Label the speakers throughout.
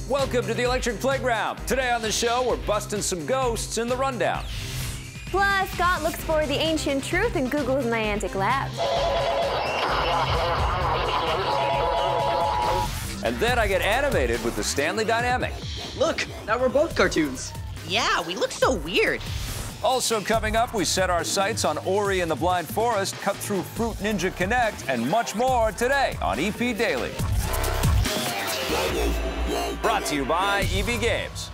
Speaker 1: Welcome to the Electric Playground. Today on the show, we're busting some ghosts in the rundown.
Speaker 2: Plus, Scott looks for the ancient truth in Google's Niantic Labs.
Speaker 1: And then I get animated with the Stanley Dynamic.
Speaker 3: Look, now we're both cartoons.
Speaker 4: Yeah, we look so weird.
Speaker 1: Also coming up, we set our sights on Ori and the Blind Forest, cut through Fruit Ninja Connect, and much more today on EP Daily. Brought to you by EV Games.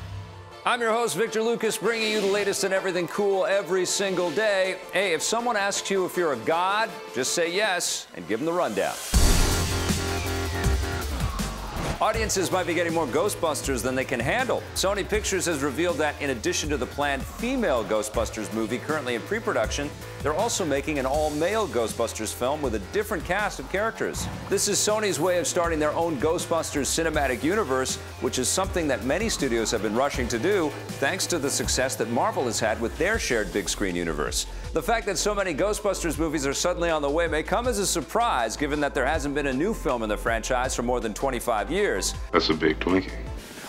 Speaker 1: I'm your host, Victor Lucas, bringing you the latest in everything cool every single day. Hey, if someone asks you if you're a god, just say yes and give them the rundown. Audiences might be getting more Ghostbusters than they can handle. Sony Pictures has revealed that in addition to the planned female Ghostbusters movie currently in pre-production, they're also making an all-male Ghostbusters film with a different cast of characters. This is Sony's way of starting their own Ghostbusters cinematic universe, which is something that many studios have been rushing to do, thanks to the success that Marvel has had with their shared big-screen universe. The fact that so many Ghostbusters movies are suddenly on the way may come as a surprise, given that there hasn't been a new film in the franchise for more than 25 years.
Speaker 5: That's a big Twinkie.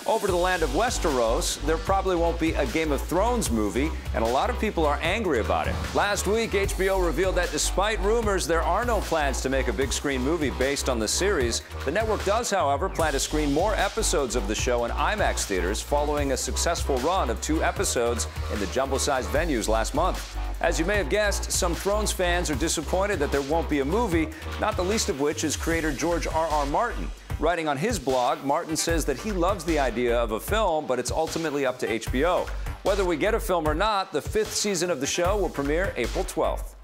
Speaker 1: Over to the land of Westeros, there probably won't be a Game of Thrones movie, and a lot of people are angry about it. Last week, HBO revealed that despite rumors, there are no plans to make a big-screen movie based on the series. The network does, however, plan to screen more episodes of the show in IMAX theaters following a successful run of 2 episodes in the jumbo-sized venues last month. As you may have guessed, some Thrones fans are disappointed that there won't be a movie, not the least of which is creator George R.R. Martin. Writing on his blog, Martin says that he loves the idea of a film, but it's ultimately up to HBO. Whether we get a film or not, the 5th season of the show will premiere April 12th.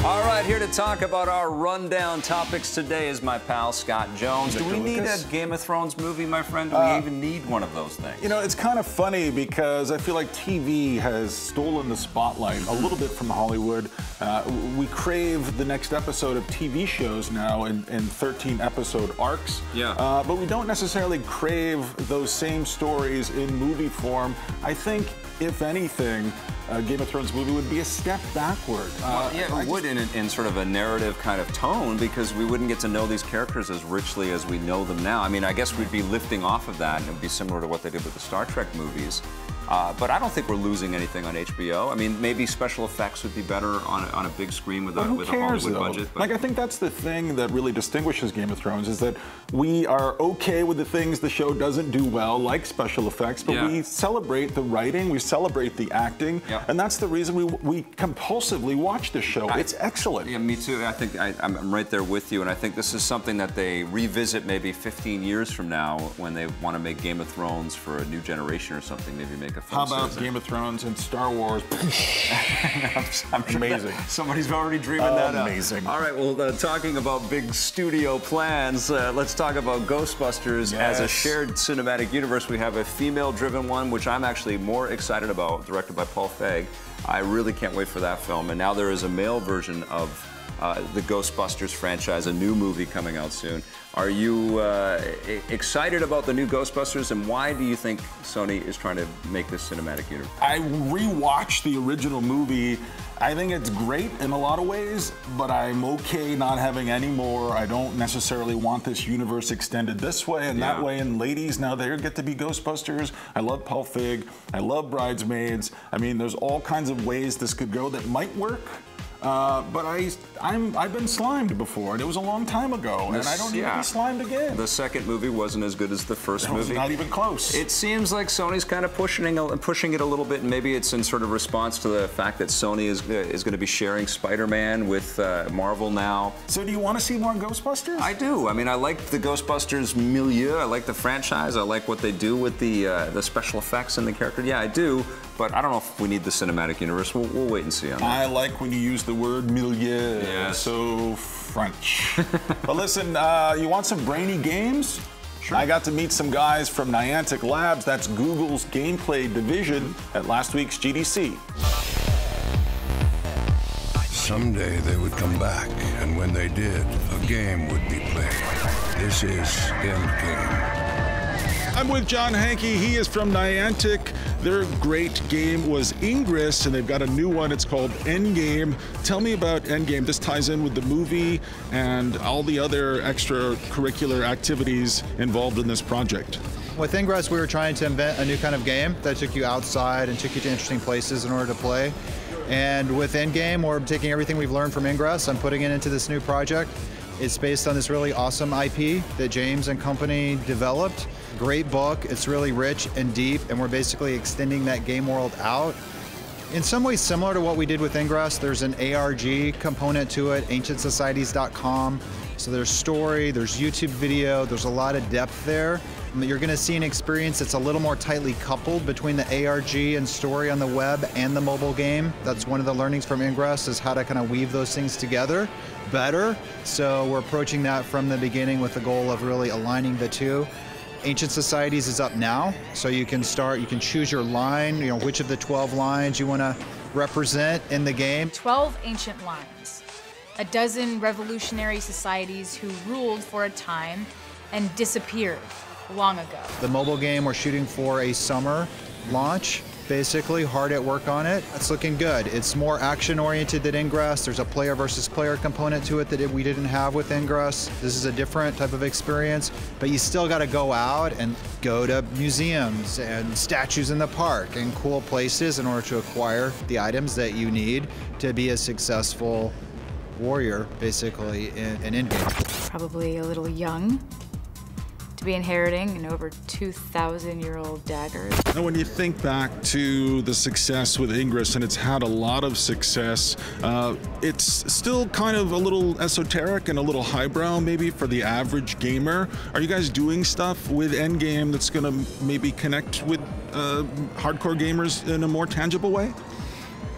Speaker 1: All right, here to talk about our rundown topics today is my pal Scott Jones. Do we need a Game of Thrones movie, my friend? Do we even need one of those things?
Speaker 6: You know, it's kind of funny because I feel like TV has stolen the spotlight a little bit from Hollywood. We crave the next episode of TV shows now in 13-episode arcs.
Speaker 1: Yeah.
Speaker 6: But we don't necessarily crave those same stories in movie form. I think, if anything, a Game of Thrones movie would be a step backward.
Speaker 1: Yeah, it would in sort of a narrative kind of tone, because we wouldn't get to know these characters as richly as we know them now. I mean, I guess we'd be lifting off of that, and it would be similar to what they did with the Star Trek movies. But I don't think we're losing anything on HBO. I mean, maybe special effects would be better on a big screen with a Hollywood budget. But
Speaker 6: like, I think that's the thing that really distinguishes Game of Thrones, is that we are okay with the things the show doesn't do well, like special effects, but we celebrate the writing, we celebrate the acting, and that's the reason we compulsively watch this show. It's excellent.
Speaker 1: Yeah, me too. I think I'm right there with you, and I think this is something that they revisit maybe 15 years from now when they want to make Game of Thrones for a new generation or something, maybe make a film.
Speaker 6: How about Game of Thrones and Star Wars?
Speaker 1: I'm sure amazing. Somebody's already dreaming that up.
Speaker 6: Amazing.
Speaker 1: All right, well, talking about big studio plans, let's talk about Ghostbusters as a shared cinematic universe. We have a female-driven one, which I'm actually more excited about, directed by Paul Feig. I really can't wait for that film. And now there is a male version of the Ghostbusters franchise, a new movie coming out soon. Are you excited about the new Ghostbusters, and why do you think Sony is trying to make this cinematic universe?
Speaker 6: I rewatched the original movie. I think it's great in a lot of ways, but I'm okay not having any more. I don't necessarily want this universe extended this way and that way. And ladies, now they get to be Ghostbusters. I love Paul Feig. I love Bridesmaids. I mean, there's all kinds of ways this could go that might work. But I've been slimed before, and it was a long time ago, and I don't need to be slimed again.
Speaker 1: The second movie wasn't as good as the first movie.
Speaker 6: Not even close.
Speaker 1: It seems like Sony's kind of pushing it a little bit, and maybe it's in sort of response to the fact that Sony is going to be sharing Spider-Man with Marvel now.
Speaker 6: So do you want to see more Ghostbusters?
Speaker 1: I do. I mean, I like the Ghostbusters milieu. I like the franchise. I like what they do with the special effects and the character. Yeah, I do. But I don't know if we need the cinematic universe. We'll wait and see on that.
Speaker 6: I like when you use the word milieu.
Speaker 1: Yes.
Speaker 6: So French. But listen, you want some brainy games?
Speaker 1: Sure.
Speaker 6: I got to meet some guys from Niantic Labs. That's Google's gameplay division at last week's GDC.
Speaker 7: Someday they would come back, and when they did, a game would be played. This is Endgame.
Speaker 6: I'm with John Hankey. He is from Niantic. Their great game was Ingress, and they've got a new one. It's called Endgame. Tell me about Endgame. This ties in with the movie and all the other extracurricular activities involved in this project.
Speaker 5: With Ingress, we were trying to invent a new kind of game that took you outside and took you to interesting places in order to play. And with Endgame, we're taking everything we've learned from Ingress and putting it into this new project. It's based on this really awesome IP that James and company developed. Great book, it's really rich and deep, and we're basically extending that game world out. In some ways similar to what we did with Ingress, there's an ARG component to it, ancientsocieties.com. So there's story, there's YouTube video, there's a lot of depth there. You're gonna see an experience that's a little more tightly coupled between the ARG and story on the web and the mobile game. That's one of the learnings from Ingress, is how to kind of weave those things together better. So we're approaching that from the beginning with the goal of really aligning the two. Ancient Societies is up now, so you can choose your line, which of the 12 lines you wanna represent in the game.
Speaker 8: 12 ancient lines, a dozen revolutionary societies who ruled for a time and disappeared long ago.
Speaker 5: The mobile game, we're shooting for a summer launch, basically, hard at work on it. It's looking good. It's more action-oriented than Ingress. There's a player versus player component to it that we didn't have with Ingress. This is a different type of experience, but you still gotta go out and go to museums and statues in the park and cool places in order to acquire the items that you need to be a successful warrior, basically, in Endgame.
Speaker 8: Probably a little young to be inheriting an over 2,000-year-old dagger.
Speaker 6: Now, when you think back to the success with Ingress, and it's had a lot of success, it's still kind of a little esoteric and a little highbrow maybe for the average gamer. Are you guys doing stuff with Endgame that's gonna maybe connect with hardcore gamers in a more tangible way?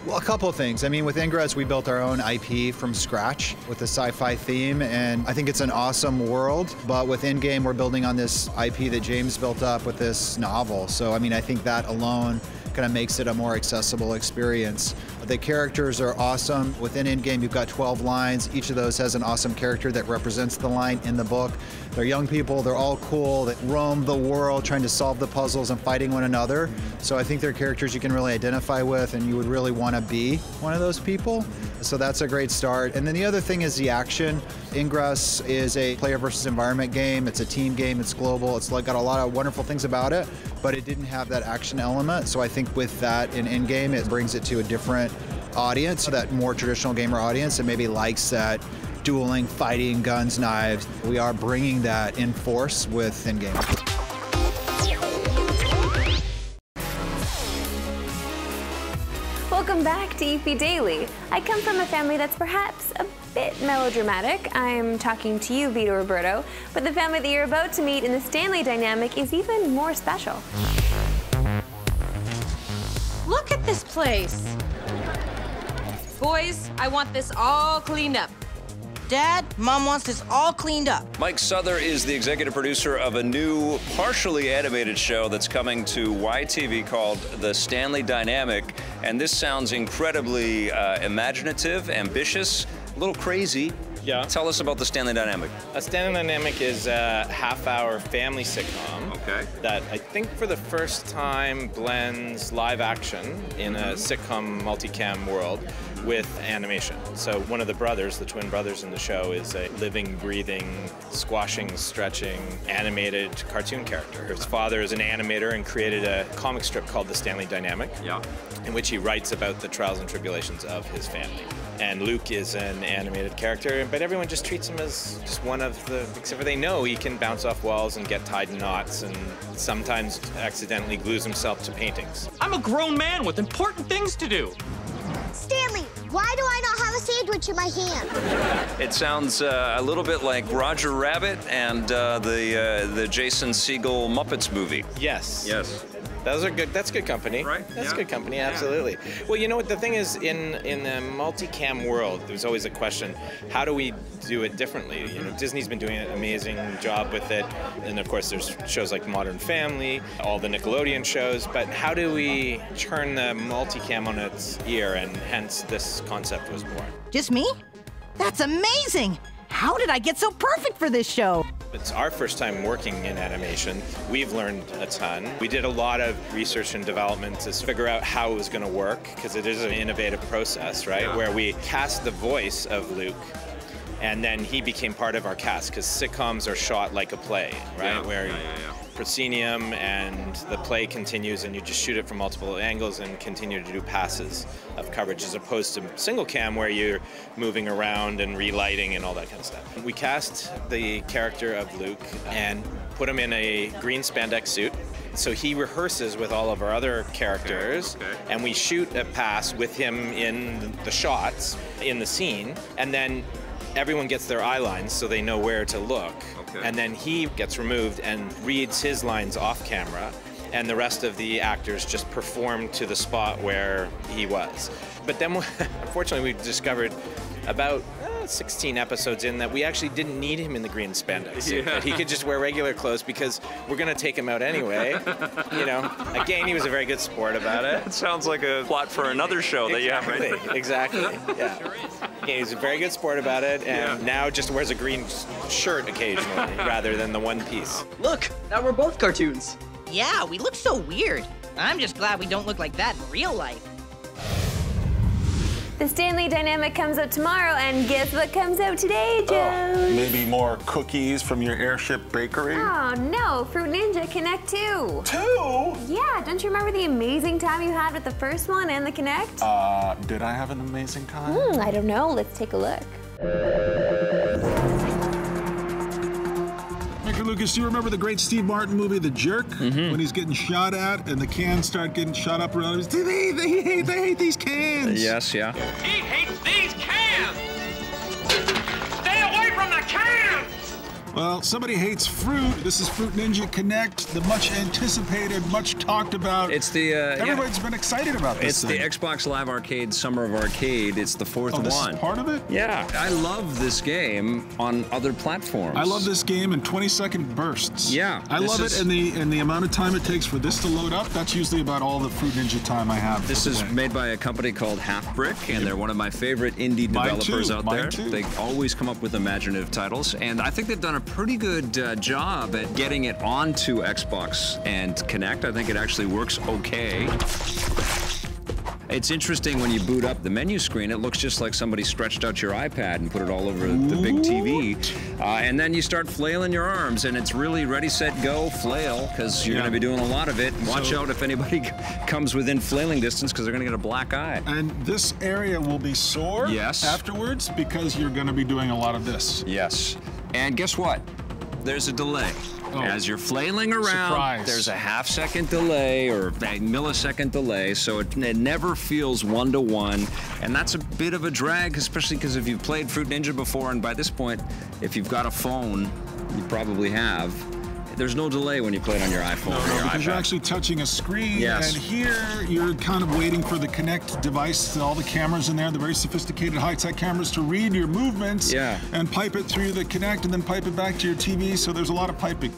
Speaker 5: Well, a couple of things. I mean, with Ingress, we built our own IP from scratch with a sci-fi theme, and I think it's an awesome world. But with Endgame, we're building on this IP that James built up with this novel. So, I mean, I think that alone kind of makes it a more accessible experience. The characters are awesome. Within Endgame, you've got 12 lines. Each of those has an awesome character that represents the line in the book. They're young people, they're all cool, that roam the world trying to solve the puzzles and fighting one another. So I think they're characters you can really identify with, and you would really want to be one of those people. So that's a great start. And then the other thing is the action. Ingress is a player versus environment game. It's a team game, it's global, it's got a lot of wonderful things about it, but it didn't have that action element. So I think with that in Endgame, it brings it to a different audience, that more traditional gamer audience that maybe likes that dueling, fighting, guns, knives. We are bringing that in force with Endgame.
Speaker 2: Welcome back to EP Daily. I come from a family that's perhaps a bit melodramatic. I'm talking to you, Vito Roberto, but the family that you're about to meet in the Stanley Dynamic is even more special.
Speaker 9: Look at this place. Boys, I want this all cleaned up.
Speaker 4: Dad, Mom wants this all cleaned up.
Speaker 1: Mike Souther is the executive producer of a new, partially animated show that's coming to YTV called The Stanley Dynamic. And this sounds incredibly imaginative, ambitious, a little crazy.
Speaker 10: Yeah.
Speaker 1: Tell us about The Stanley Dynamic.
Speaker 10: A Stanley Dynamic is a half-hour family sitcom that I think for the first time blends live action in a sitcom multicam world with animation. So one of the brothers, the twin brothers in the show, is a living, breathing, squashing, stretching, animated cartoon character. His father is an animator and created a comic strip called The Stanley Dynamic, in which he writes about the trials and tribulations of his family. And Luke is an animated character, but everyone just treats him as just one of the, except for they know he can bounce off walls and get tied in knots and sometimes accidentally glues himself to paintings.
Speaker 11: I'm a grown man with important things to do.
Speaker 12: Stanley, why do I not have a sandwich in my hand?
Speaker 1: It sounds a little bit like Roger Rabbit and the Jason Segel Muppets movie.
Speaker 10: Yes.
Speaker 1: Yes.
Speaker 10: Those are good. That's good company.
Speaker 1: Right?
Speaker 10: That's good company, absolutely. Well, you know what the thing is, in the multicam world, there's always a question, how do we do it differently? You know, Disney's been doing an amazing job with it, and of course there's shows like Modern Family, all the Nickelodeon shows, but how do we turn the multicam on its ear, and hence this concept was born.
Speaker 4: Just me? That's amazing! How did I get so perfect for this show?
Speaker 10: It's our first time working in animation. We've learned a ton. We did a lot of research and development to figure out how it was going to work, because it is an innovative process, right? Yeah. Where we cast the voice of Luke, and then he became part of our cast, because sitcoms are shot like a play, right? Yeah. Where proscenium and the play continues, and you just shoot it from multiple angles and continue to do passes of coverage, as opposed to single cam where you're moving around and relighting and all that kind of stuff. We cast the character of Luke and put him in a green spandex suit. So he rehearses with all of our other characters, and we shoot a pass with him in the shots, in the scene, and then everyone gets their eye lines so they know where to look. And then he gets removed and reads his lines off camera, and the rest of the actors just perform to the spot where he was. But then, unfortunately, we discovered about 16 episodes in that we actually didn't need him in the green spandex. Yeah. That he could just wear regular clothes, because we're going to take him out anyway. You know, again, he was a very good sport about it.
Speaker 1: It sounds like a plot for another show that you have right there.
Speaker 10: Exactly, yeah. Again, he's a very good sport about it, and now just wears a green shirt occasionally rather than the one piece.
Speaker 3: Look, now we're both cartoons.
Speaker 4: Yeah, we look so weird. I'm just glad we don't look like that in real life.
Speaker 2: The Stanley Dynamic comes out tomorrow, and guess what comes out today, Joe?
Speaker 6: Maybe more cookies from your airship bakery?
Speaker 2: Oh, no. Fruit Ninja Connect 2.
Speaker 6: 2?
Speaker 2: Yeah, don't you remember the amazing time you had with the first one and the Connect?
Speaker 6: Did I have an amazing time?
Speaker 2: I don't know. Let's take a look.
Speaker 13: Lucas, do you remember the great Steve Martin movie, The Jerk? When he's getting shot at and the cans start getting shot up around him? They hate these cans.
Speaker 1: Yes, yeah.
Speaker 11: He hates these cans! Stay away from the cans!
Speaker 13: Well, somebody hates fruit. This is Fruit Ninja Connect, the much anticipated, much talked about.
Speaker 1: It's the
Speaker 13: everybody's been excited about this.
Speaker 1: It's the Xbox Live Arcade Summer of Arcade. It's the fourth one.
Speaker 13: This is part of it?
Speaker 1: Yeah. I love this game on other platforms.
Speaker 13: I love this game in 20-second bursts.
Speaker 1: Yeah.
Speaker 13: I love it, and the amount of time it takes for this to load up, that's usually about all the Fruit Ninja time I have.
Speaker 1: This is made by a company called Half Brick, and they're one of my favorite indie developers out there. They always come up with imaginative titles, and I think they've done a pretty good job at getting it onto Xbox and Connect. I think it actually works okay. It's interesting when you boot up the menu screen, it looks just like somebody stretched out your iPad and put it all over the big TV. And then you start flailing your arms, and it's really ready, set, go, flail, because you're going to be doing a lot of it. Watch out if anybody comes within flailing distance, because they're going to get a black eye.
Speaker 13: And this area will be sore afterwards, because you're going to be doing a lot of this.
Speaker 1: Yes. And guess what? There's a delay. As you're flailing around, there's a half-second delay or a millisecond delay, so it never feels one-to-one, and that's a bit of a drag, especially because if you've played Fruit Ninja before, and by this point, if you've got a phone, you probably have, there's no delay when you play it on your iPhone or your
Speaker 13: because
Speaker 1: iPad.
Speaker 13: You're actually touching a screen, and here you're kind of waiting for the Kinect device, all the cameras in there, the very sophisticated high-tech cameras, to read your movements and pipe it through the Kinect and then pipe it back to your TV, so there's a lot of piping.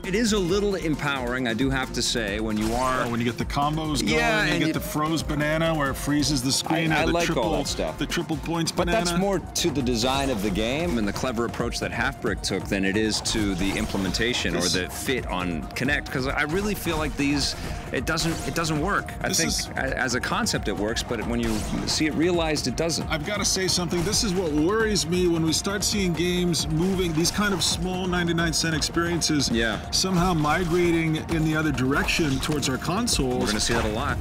Speaker 1: It is a little empowering, I do have to say, when you are...
Speaker 13: when you get the combos going, and you get the froze banana where it freezes the screen,
Speaker 1: I
Speaker 13: or the
Speaker 1: like
Speaker 13: triple,
Speaker 1: all that stuff.
Speaker 13: The triple points
Speaker 1: but
Speaker 13: banana.
Speaker 1: But that's more to the design of the game and the clever approach that Half Brick took than it is to the implementation or the fit on Kinect, because I really feel like it doesn't work. I think as a concept it works, but when you see it realized, it doesn't.
Speaker 13: I've got to say something. This is what worries me when we start seeing games moving, these kind of small 99-cent experiences, somehow migrating in the other direction towards our consoles.
Speaker 1: We're going to see that a lot.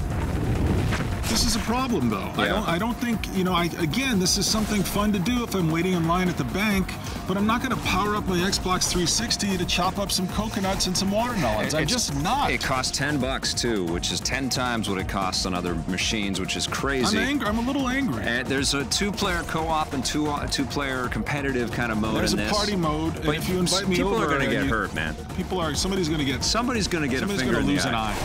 Speaker 13: This is a problem, though. I don't think, again, this is something fun to do if I'm waiting in line at the bank, but I'm not going to power up my Xbox 360 to chop up some coconuts and some watermelons. I'm just not.
Speaker 1: It costs $10 too, which is 10 times what it costs on other machines, which is crazy.
Speaker 13: I'm angry. I'm a little angry.
Speaker 1: And there's a two-player co-op and two-player competitive kind of mode in this.
Speaker 13: There's a party mode, and
Speaker 1: but
Speaker 13: if you invite me over,
Speaker 1: people are going to get hurt, man.
Speaker 13: Somebody's going to get
Speaker 1: a finger in the eye.
Speaker 13: Lose an eye.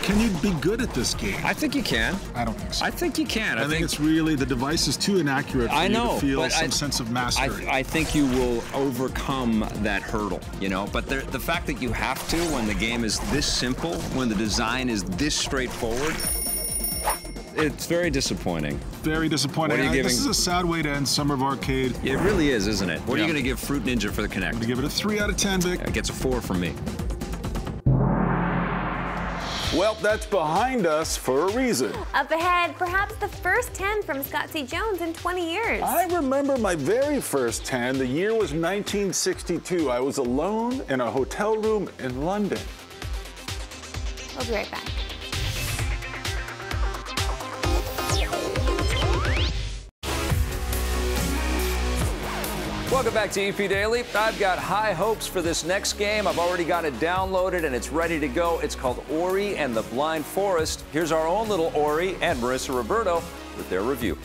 Speaker 13: Can you be good at this game?
Speaker 1: I think you can.
Speaker 13: I don't think so.
Speaker 1: I think you can.
Speaker 13: I think it's really, the device is too inaccurate for you to feel some sense of mastery.
Speaker 1: I think you will overcome that hurdle, But the fact that you have to, when the game is this simple, when the design is this straightforward, It's very disappointing.
Speaker 13: Very disappointing.
Speaker 1: What are you giving?
Speaker 13: This is a sad way to end Summer of Arcade.
Speaker 1: It really is, isn't it? What are you going to give Fruit Ninja for the Kinect?
Speaker 13: I'm going to give it a 3 out of 10, Vic.
Speaker 1: It gets a 4 from me.
Speaker 6: Well, that's behind us for a reason.
Speaker 2: Up ahead, perhaps the first 10 from Scott C. Jones in 20 years.
Speaker 6: I remember my very first 10. The year was 1962. I was alone in a hotel room in London.
Speaker 2: We'll be right back.
Speaker 1: Welcome back to EP Daily. I've got high hopes for this next game. I've already got it downloaded and it's ready to go. It's called Ori and the Blind Forest. Here's our own little Ori and Marissa Roberto with their review.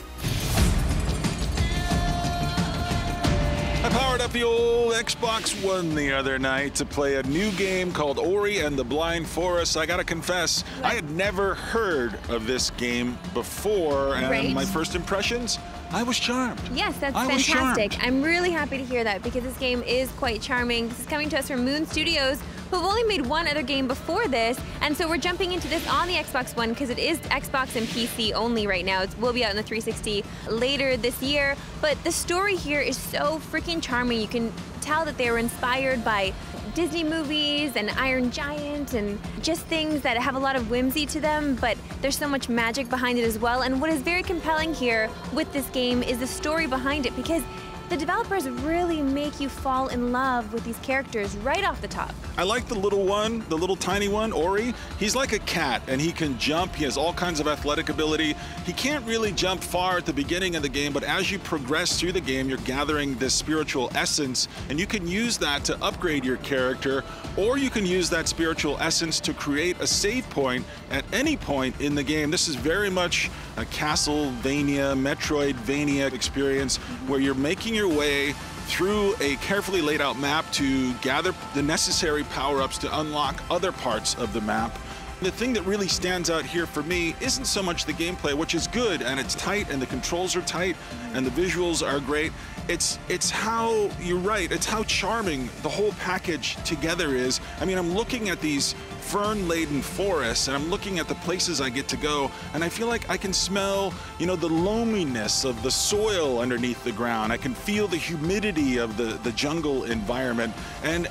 Speaker 13: I powered up the old Xbox One the other night to play a new game called Ori and the Blind Forest. I gotta confess, I had never heard of this game before, and my first impressions, I was charmed.
Speaker 2: Yes, that's fantastic. I'm really happy to hear that because this game is quite charming. This is coming to us from Moon Studios, who have only made one other game before this, and so we're jumping into this on the Xbox One because it is Xbox and PC only right now. It will be out in the 360 later this year, but the story here is so freaking charming. You can tell that they were inspired by Disney movies and Iron Giant and just things that have a lot of whimsy to them, but there's so much magic behind it as well. And what is very compelling here with this game is the story behind it, because the developers really make you fall in love with these characters right off the top.
Speaker 13: I like the little one, the little tiny one, Ori. He's like a cat, and he can jump. He has all kinds of athletic ability. He can't really jump far at the beginning of the game, but as you progress through the game, you're gathering this spiritual essence, and you can use that to upgrade your character, or you can use that spiritual essence to create a save point at any point in the game. This is very much a Castlevania, Metroidvania experience where you're making your way through a carefully laid out map to gather the necessary power-ups to unlock other parts of the map. The thing that really stands out here for me isn't so much the gameplay, which is good, and it's tight, and the controls are tight, and the visuals are great. It's how, you're right, it's how charming the whole package together is. I mean, I'm looking at these fern-laden forests, and I'm looking at the places I get to go, and I feel like I can smell, you know, the loaminess of the soil underneath the ground. I can feel the humidity of the jungle environment, and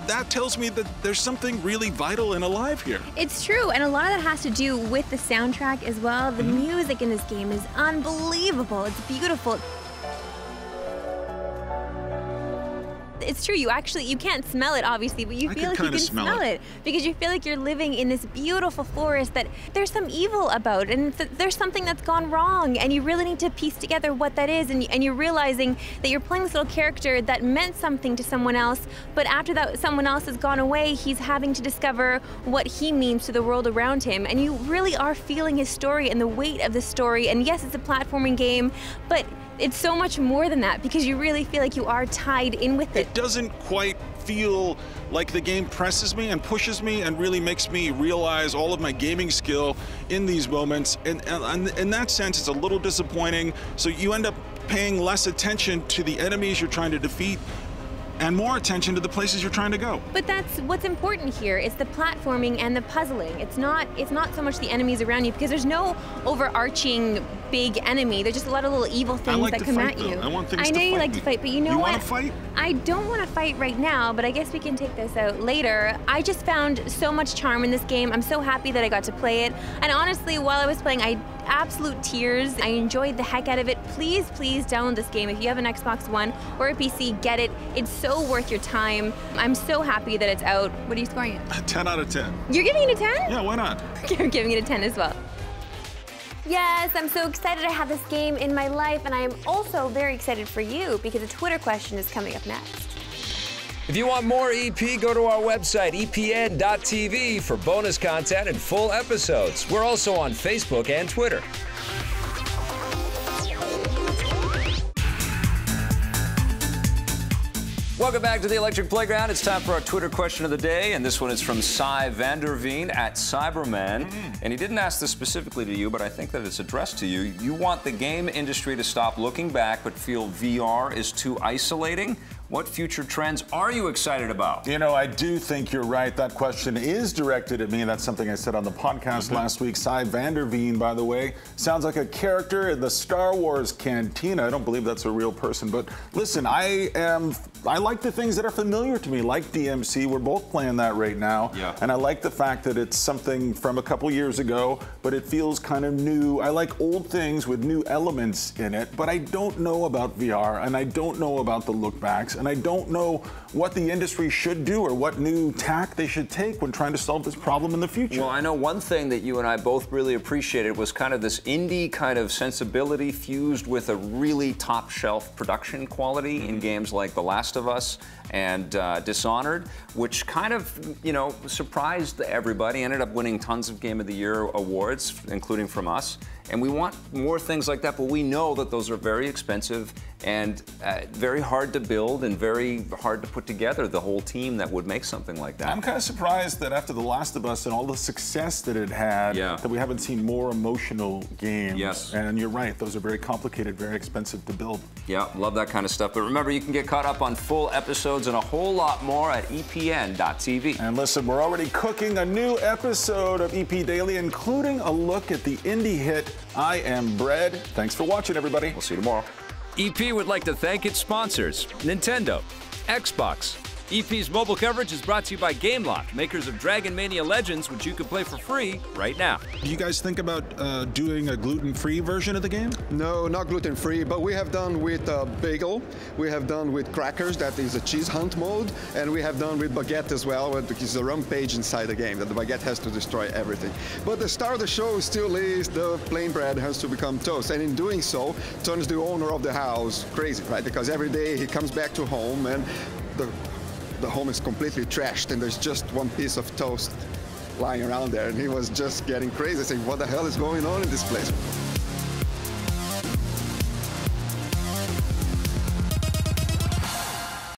Speaker 13: that tells me that there's something really vital and alive here.
Speaker 2: It's true, and a lot of that has to do with the soundtrack as well. The music in this game is unbelievable. It's beautiful. It's true, you can't smell it obviously, but you feel like you can smell it because you feel like you're living in this beautiful forest that there's some evil about, and there's something that's gone wrong, and you really need to piece together what that is, and you're realizing that you're playing this little character that meant something to someone else, but after that someone else has gone away, he's having to discover what he means to the world around him, and you really are feeling his story and the weight of the story. And yes, it's a platforming game, but it's so much more than that because you really feel like you are tied in with it.
Speaker 13: It doesn't quite feel like the game presses me and pushes me and really makes me realize all of my gaming skill in these moments. And in that sense, it's a little disappointing. So you end up paying less attention to the enemies you're trying to defeat and more attention to the places you're trying to go.
Speaker 2: But that's what's important here. It's the platforming and the puzzling. It's not so much the enemies around you because there's no overarching big enemy. There's just a lot of little evil things that come at you.
Speaker 13: I want things
Speaker 2: I know you like to fight, but you know what?
Speaker 13: You want to fight?
Speaker 2: I don't want to fight right now, but I guess we can take this out later. I just found so much charm in this game. I'm so happy that I got to play it. And honestly, while I was playing, I absolute tears. I enjoyed the heck out of it. Please, please download this game. If you have an Xbox One or a PC, get it. It's so worth your time. I'm so happy that it's out. What are you scoring it?
Speaker 13: 10 out of 10.
Speaker 2: You're giving it a 10?
Speaker 13: Yeah, why not?
Speaker 2: You're giving it a 10 as well. Yes, I'm so excited to have this game in my life, and I am also very excited for you because a Twitter question is coming up next.
Speaker 1: If you want more EP, go to our website, epn.tv, for bonus content and full episodes. We're also on Facebook and Twitter. Welcome back to the Electric Playground. It's time for our Twitter question of the day, and this one is from Cy Vanderveen at Cyberman. And he didn't ask this specifically to you, but I think that it's addressed to you. You want the game industry to stop looking back, but feel VR is too isolating? What future trends are you excited about?
Speaker 6: You know, I do think you're right. That question is directed at me. That's something I said on the podcast last week. Cy Vanderveen, by the way, sounds like a character in the Star Wars cantina. I don't believe that's a real person, but listen, I like the things that are familiar to me, like DMC. We're both playing that right now.
Speaker 1: Yeah.
Speaker 6: And I like the fact that it's something from a couple years ago, but it feels kind of new. I like old things with new elements in it, but I don't know about VR, and I don't know about the look backs, and I don't know what the industry should do or what new tack they should take when trying to solve this problem in the future.
Speaker 1: Well, I know one thing that you and I both really appreciated was kind of this indie kind of sensibility fused with a really top shelf production quality in games like The Last of Us and Dishonored, which kind of, you know, surprised everybody, ended up winning tons of Game of the Year awards, including from us. And we want more things like that, but we know that those are very expensive and very hard to build and very hard to put together, the whole team that would make something like that.
Speaker 6: I'm kind of surprised that after The Last of Us and all the success that it had, that we haven't seen more emotional games.
Speaker 1: Yes.
Speaker 6: And you're right, those are very complicated, very expensive to build.
Speaker 1: Yeah, love that kind of stuff. But remember, you can get caught up on full episodes and a whole lot more at EPN.tv.
Speaker 6: And listen, we're already cooking a new episode of EP Daily, including a look at the indie hit I Am Bread. Thanks for watching, everybody.
Speaker 1: We'll see you tomorrow. EP would like to thank its sponsors, Nintendo, Xbox. EP's mobile coverage is brought to you by GameLock, makers of Dragon Mania Legends, which you can play for free right now.
Speaker 13: Do you guys think about doing a gluten-free version of the game?
Speaker 14: No, not gluten-free, but we have done with bagel, we have done with crackers, that is a cheese hunt mode, and we have done with baguette as well, because the rampage inside the game, that the baguette has to destroy everything. But the star of the show still is the plain bread has to become toast, and in doing so, turns the owner of the house crazy, right? Because every day he comes back to home and the home is completely trashed and there's just one piece of toast lying around there, and he was just getting crazy, saying, what the hell is going on in this place?